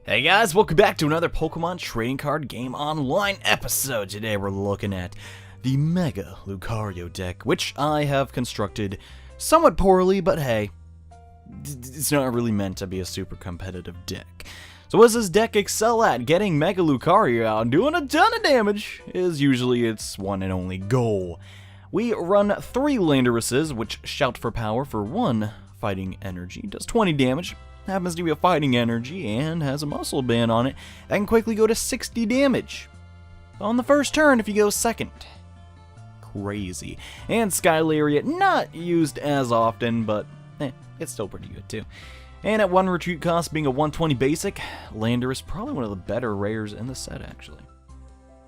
Hey guys, welcome back to another Pokemon Trading Card Game Online episode. Today we're looking at the Mega Lucario deck, which I have constructed somewhat poorly, but hey, it's not really meant to be a super competitive deck. So what does this deck excel at? Getting Mega Lucario out and doing a ton of damage is usually its one and only goal. We run 3 Landorus's, which shout for power for 1 fighting energy, does 20 damage. Happens to be a fighting energy and has a muscle band on it that can quickly go to 60 damage on the first turn if you go second. Crazy. And Sky Lariat, not used as often, but it's still pretty good too. And at 1 retreat cost, being a 120 basic, Landorus probably one of the better rares in the set actually.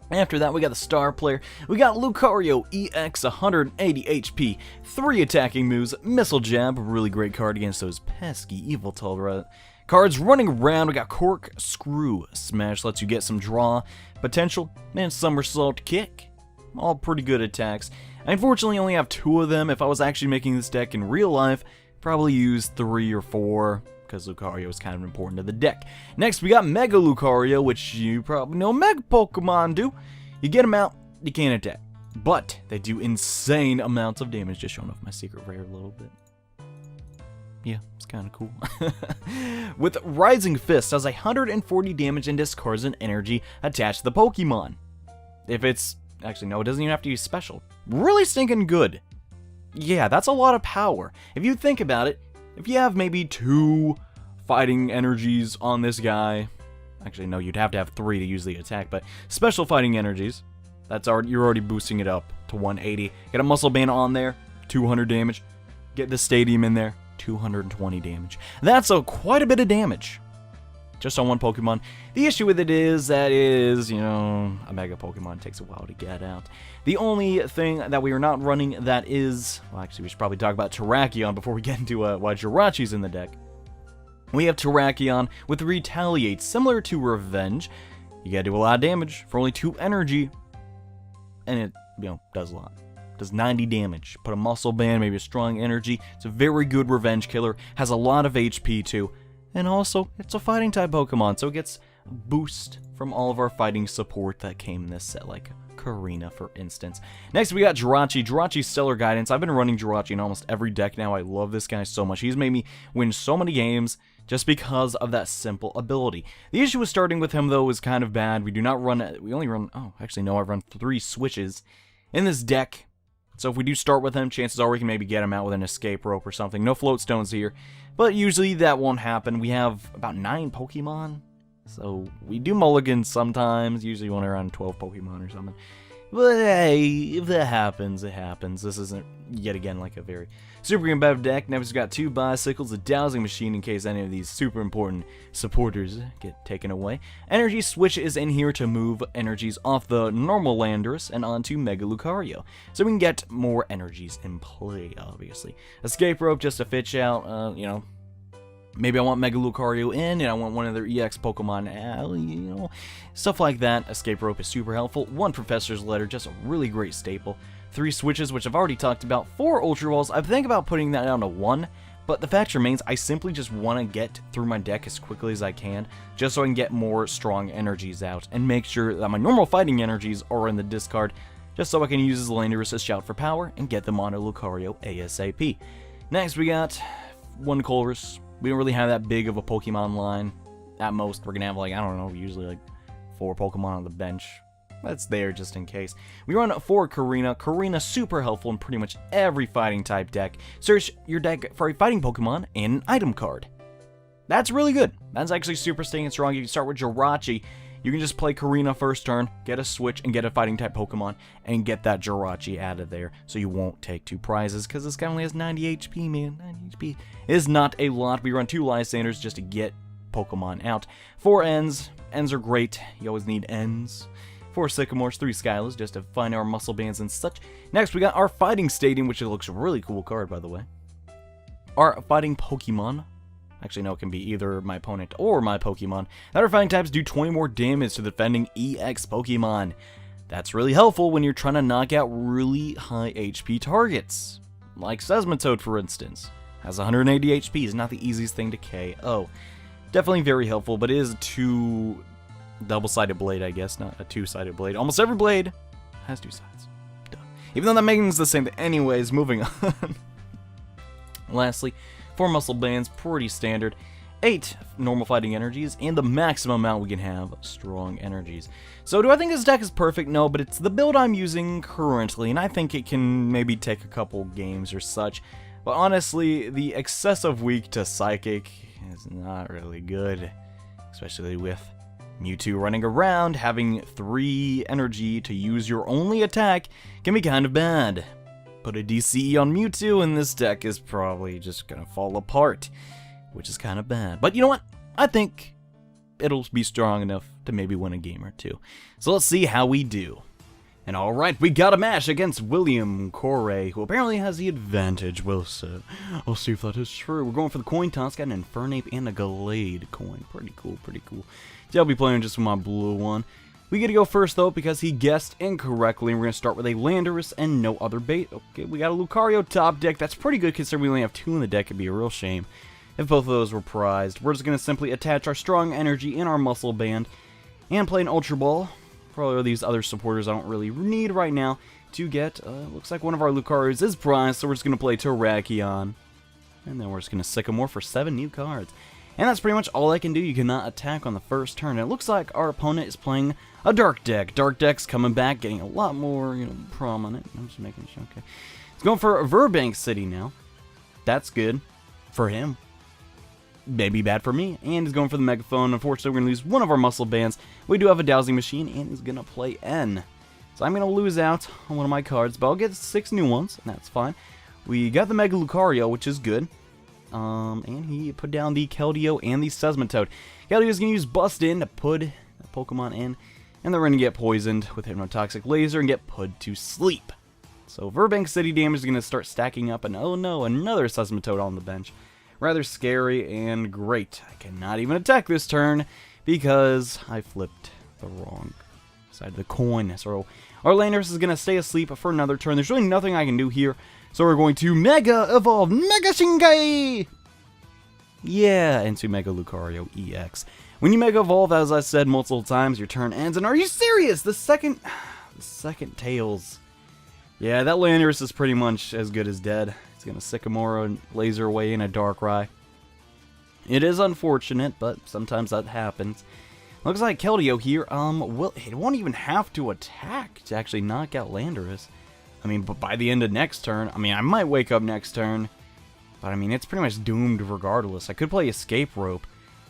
After that, we got the star player. We got Lucario EX, 180 HP, 3 attacking moves, Missile Jab, really great card against those pesky Evoltal cards running around. We got Corkscrew Smash, lets you get some draw potential, and Somersault Kick. All pretty good attacks. I unfortunately only have 2 of them. If I was actually making this deck in real life, probably use 3 or 4. Because Lucario is kind of important to the deck. Next, we got Mega Lucario, which you probably know Mega Pokemon do. You get them out, you can't attack. But they do insane amounts of damage. Just showing off my secret rare a little bit. Yeah, it's kind of cool. With Rising Fist, does 140 damage and discards an energy attached to the Pokemon. If it's... Actually, no, it doesn't even have to use special. Really stinking good. Yeah, that's a lot of power. If you think about it, if you have maybe 2 fighting energies on this guy, actually no, you'd have to have 3 to use the attack, but special fighting energies, you're already boosting it up to 180. Get a muscle band on there, 200 damage. Get the stadium in there, 220 damage. That's quite a bit of damage, just on 1 Pokemon. The issue with it is that a Mega Pokemon takes a while to get out. The only thing that we are not running that is... Well, actually, we should probably talk about Terrakion before we get into why Jirachi's in the deck. We have Terrakion with Retaliate, similar to Revenge. You gotta do a lot of damage for only 2 energy. And it, does a lot. Does 90 damage. Put a muscle band, maybe a strong energy. It's a very good revenge killer. Has a lot of HP too. And also, it's a fighting type Pokemon, so it gets a boost from all of our fighting support that came in this set, like Karina, for instance. Next, we got Jirachi. Jirachi's Stellar Guidance. I've been running Jirachi in almost every deck now. I love this guy so much. He's made me win so many games just because of that simple ability. The issue with starting with him, though, is kind of bad. We do not run... We only run... Oh, actually, no, I've run 3 switches in this deck. So if we do start with him, chances are we can maybe get him out with an escape rope or something. No float stones here. But usually that won't happen. We have about 9 Pokemon. So we do mulligans sometimes. Usually only around 12 Pokemon or something. But hey, if that happens, it happens. This isn't, yet again, like a very super competitive deck. Next, we've got 2 bicycles, a dowsing machine in case any of these super important supporters get taken away. Energy Switch is in here to move energies off the normal Landorus and onto Mega Lucario. So we can get more energies in play, obviously. Escape Rope just to fish out, maybe I want Mega Lucario in, and I want one of their EX Pokemon out, stuff like that. Escape Rope is super helpful. 1 Professor's Letter, just a really great staple. 3 switches, which I've already talked about. 4 Ultra Balls, I think about putting that down to 1, but the fact remains, I simply just want to get through my deck as quickly as I can, just so I can get more strong energies out, and make sure that my normal fighting energies are in the discard, just so I can use as Landorus as Shout for Power, and get them onto Lucario ASAP. Next, we got 1 Colress. We don't really have that big of a Pokemon line. At most, we're going to have, usually 4 Pokemon on the bench. That's there just in case. We run 4 Karina. Karina super helpful in pretty much every fighting type deck. Search your deck for a fighting Pokemon and an item card. That's really good. That's actually super stinking strong. You can start with Jirachi. You can just play Karina first turn, get a switch, and get a fighting type Pokemon, and get that Jirachi out of there, so you won't take 2 prizes, because this guy only has 90 HP, man. 90 HP is not a lot. We run 2 Lysanders just to get Pokemon out. 4 Ends. Ends are great. You always need Ends. 4 Sycamores, 3 Skylas, just to find our muscle bands and such. Next, we got our Fighting Stadium, which looks a really cool card, by the way. Our Fighting Pokemon. Actually, no, it can be either my opponent or my Pokemon. That our fighting types do 20 more damage to the defending EX Pokemon. That's really helpful when you're trying to knock out really high HP targets. Like Seismitoad, for instance. Has 180 HP, is not the easiest thing to KO. Definitely very helpful, but it is a double-sided blade, I guess, not a two-sided blade. Almost every blade has two sides. Duh. Even though that means the same thing. Anyways, moving on. Lastly, 4 muscle bands, pretty standard. 8 normal fighting energies, and the maximum amount we can have strong energies. So do I think this deck is perfect? No, but it's the build I'm using currently, and I think it can maybe take a couple games or such. But honestly, the excessive weak to Psychic is not really good, especially with Mewtwo running around. Having 3 energy to use your only attack can be kind of bad. Put a DCE on Mewtwo, and this deck is probably just gonna fall apart, which is kind of bad. But you know what? I think it'll be strong enough to maybe win a game or two. So let's see how we do. And alright, we got a match against William Corey, who apparently has the advantage, we'll see. I'll see if that is true. We're going for the coin toss, got an Infernape and a Gallade coin. Pretty cool, pretty cool. So I'll be playing just with my blue one. We get to go first, though, because he guessed incorrectly. We're going to start with a Landorus and no other bait. Okay, we got a Lucario top deck. That's pretty good, considering we only have 2 in the deck. It'd be a real shame if both of those were prized. We're just going to simply attach our strong energy in our muscle band and play an Ultra Ball. Probably these other supporters I don't really need right now to get. Looks like one of our Lucarios is prized, so we're just going to play Terrakion. And then we're just going to Sycamore for 7 new cards. And that's pretty much all I can do. You cannot attack on the first turn. And it looks like our opponent is playing a Dark deck. Dark deck's coming back, getting a lot more, prominent. I'm just making sure. Okay. He's going for Verbank City now. That's good for him. Maybe bad for me. And he's going for the Megaphone. Unfortunately, we're going to lose one of our muscle bands. We do have a Dowsing Machine, and he's going to play N. So I'm going to lose out on one of my cards, but I'll get 6 new ones, and that's fine. We got the Mega Lucario, which is good. And he put down the Keldeo and the Seismitoad. Keldeo's going to use Bust In to put the Pokemon in, and they're going to get poisoned with Hypnotoxic Laser and get put to sleep. So Verbank City damage is going to start stacking up, and oh no, another Seismitoad on the bench. Rather scary and great. I cannot even attack this turn because I flipped the wrong side of the coin. So our Landorus is going to stay asleep for another turn. There's really nothing I can do here. So we're going to Mega Evolve Mega Shingai! Yeah, into Mega Lucario EX. When you Mega Evolve, as I said multiple times, your turn ends. And are you serious? The second Tails. Yeah, that Landorus is pretty much as good as dead. It's going to Sycamore and laser away in a Darkrai. It is unfortunate, but sometimes that happens. Looks like Keldeo here, it won't even have to attack to actually knock out Landorus. I mean, but by the end of next turn, I might wake up next turn, but it's pretty much doomed regardless. I could play Escape Rope.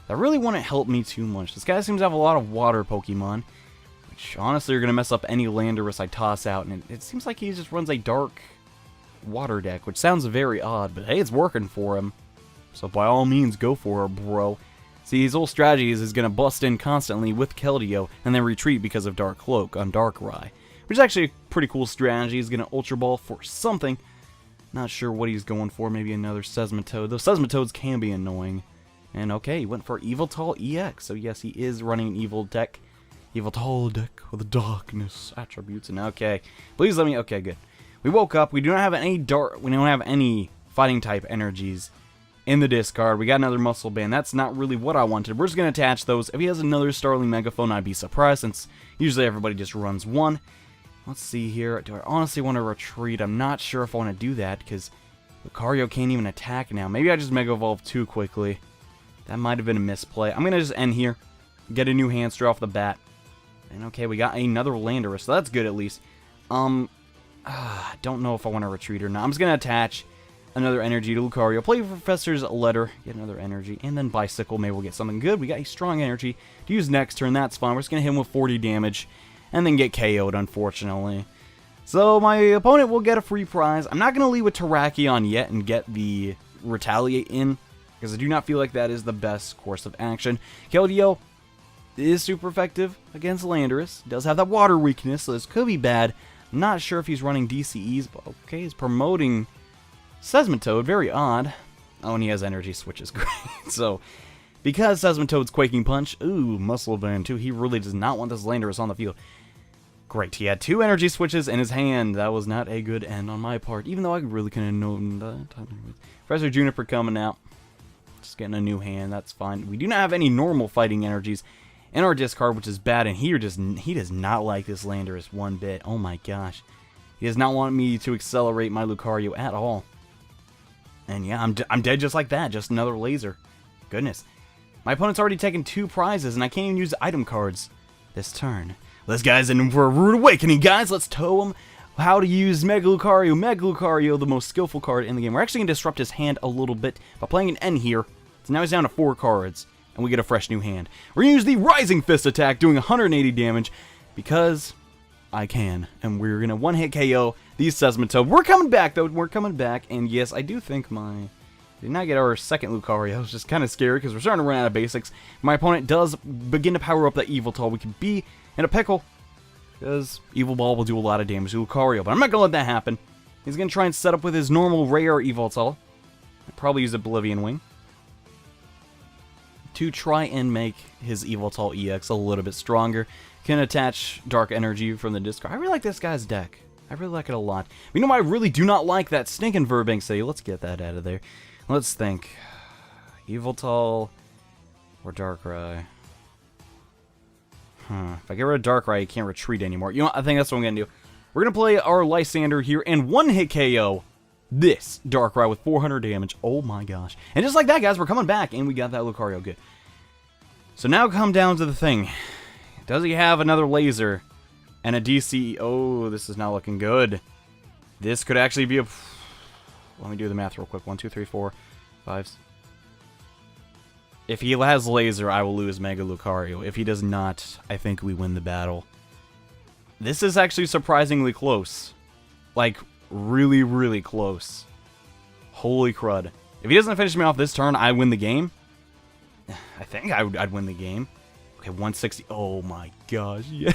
That really wouldn't help me too much. This guy seems to have a lot of water Pokemon, which honestly are going to mess up any Landorus I toss out, and it seems like he just runs a dark water deck, which sounds very odd, but hey, it's working for him. So by all means, go for it, bro. See, his whole strategy is going to bust in constantly with Keldeo, and then retreat because of Dark Cloak on Darkrai. Which is actually a pretty cool strategy. He's going to Ultra Ball for something. Not sure what he's going for. Maybe another Seismitoad. Those Seismitoads can be annoying. And okay, he went for Yveltal EX. So yes, he is running an Yveltal deck with darkness attributes. And okay, please let me. Okay, good. We woke up. We don't have any fighting type energies in the discard. We got another muscle band. That's not really what I wanted. We're just going to attach those. If he has another Starling Megaphone, I'd be surprised, since usually everybody just runs one. Let's see here. Do I honestly want to retreat? I'm not sure if I want to do that, because Lucario can't even attack now. Maybe I just Mega Evolve too quickly. That might have been a misplay. I'm going to just end here. Get a new hamster off the bat. And okay, we got another Landorus, so that's good at least. I don't know if I want to retreat or not. I'm just going to attach another energy to Lucario. Play Professor's Letter. Get another energy. And then Bicycle. Maybe we'll get something good. We got a strong energy to use next turn. That's fine. We're just going to hit him with 40 damage. And then get KO'd, unfortunately. So my opponent will get a free prize. I'm not going to lead with Terrakion yet and get the Retaliate in, because I do not feel like that is the best course of action. Keldeo is super effective against Landorus. Does have that water weakness, so this could be bad. I'm not sure if he's running DCEs, but okay, he's promoting Seismitoad. Very odd. Oh, and he has energy switches. Great. So, because Seismitoad's Quaking Punch, ooh, Muscle Band too, he really does not want this Landorus on the field. Great, he had 2 energy switches in his hand. That was not a good end on my part, even though I really couldn't have known that. Professor Juniper coming out. Just getting a new hand, that's fine. We do not have any normal fighting energies in our discard, which is bad, and he does not like this Landorus one bit. Oh my gosh. He does not want me to accelerate my Lucario at all. And yeah, I'm dead just like that, just another laser. Goodness. My opponent's already taken 2 prizes, and I can't even use the item cards this turn. This guy's in for a rude awakening, guys. Let's tow him. How to use Mega Lucario. Mega Lucario, the most skillful card in the game. We're actually going to disrupt his hand a little bit by playing an N here. So now he's down to 4 cards, and we get a fresh new hand. We're going to use the Rising Fist attack, doing 180 damage, because I can. And we're going to one-hit KO the Seismitoad. We're coming back, though. We're coming back, and yes, I do think did not get our second Lucario, which is kind of scary because we're starting to run out of basics. My opponent does begin to power up that Yveltal. We could be in a pickle because Evil Ball will do a lot of damage to Lucario, but I'm not going to let that happen. He's going to try and set up with his normal rare Yveltal. I'll probably use Oblivion Wing to try and make his Yveltal EX a little bit stronger. Can attach Dark Energy from the discard. I really like this guy's deck. I really like it a lot. But you know what I really do not like? That stinking Verbank City. Let's get that out of there. Let's think. Yveltal or Darkrai. If I get rid of Darkrai, I can't retreat anymore. You know what? I think that's what I'm going to do. We're going to play our Lysander here and one-hit KO this Darkrai with 400 damage. Oh my gosh. And just like that, guys, we're coming back, and we got that Lucario. Good. So now come down to the thing. Does he have another laser and a DC? Oh, this is not looking good. This could actually be a... Let me do the math real quick. 1, 2, 3, 4, 5. If he has laser, I will lose Mega Lucario. If he does not, I think we win the battle. This is actually surprisingly close. Like, really, really close. Holy crud. If he doesn't finish me off this turn, I win the game. I think I'd win the game. Okay, 160. Oh my gosh. Yeah.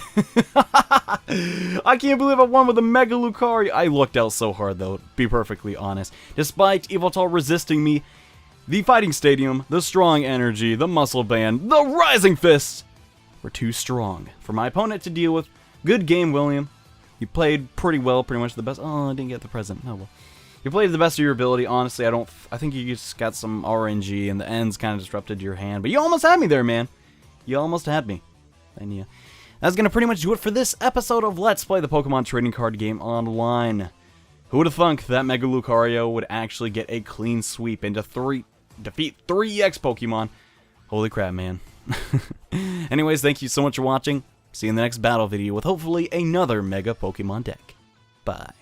I can't believe I won with a Mega Lucario. I looked out so hard, though, to be perfectly honest. Despite Yveltal resisting me, the Fighting Stadium, the Strong Energy, the Muscle Band, the Rising Fist were too strong for my opponent to deal with. Good game, William. You played pretty well, pretty much the best. Oh, I didn't get the present. Oh, well. You played to the best of your ability. Honestly, I think you just got some RNG, and the ends kind of disrupted your hand. But you almost had me there, man. You almost had me. And yeah, that's going to pretty much do it for this episode of Let's Play the Pokemon Trading Card Game Online. Who would have thunk that Mega Lucario would actually get a clean sweep and defeat 3 EX Pokemon? Holy crap, man. Anyways, thank you so much for watching. See you in the next battle video with hopefully another Mega Pokemon deck. Bye.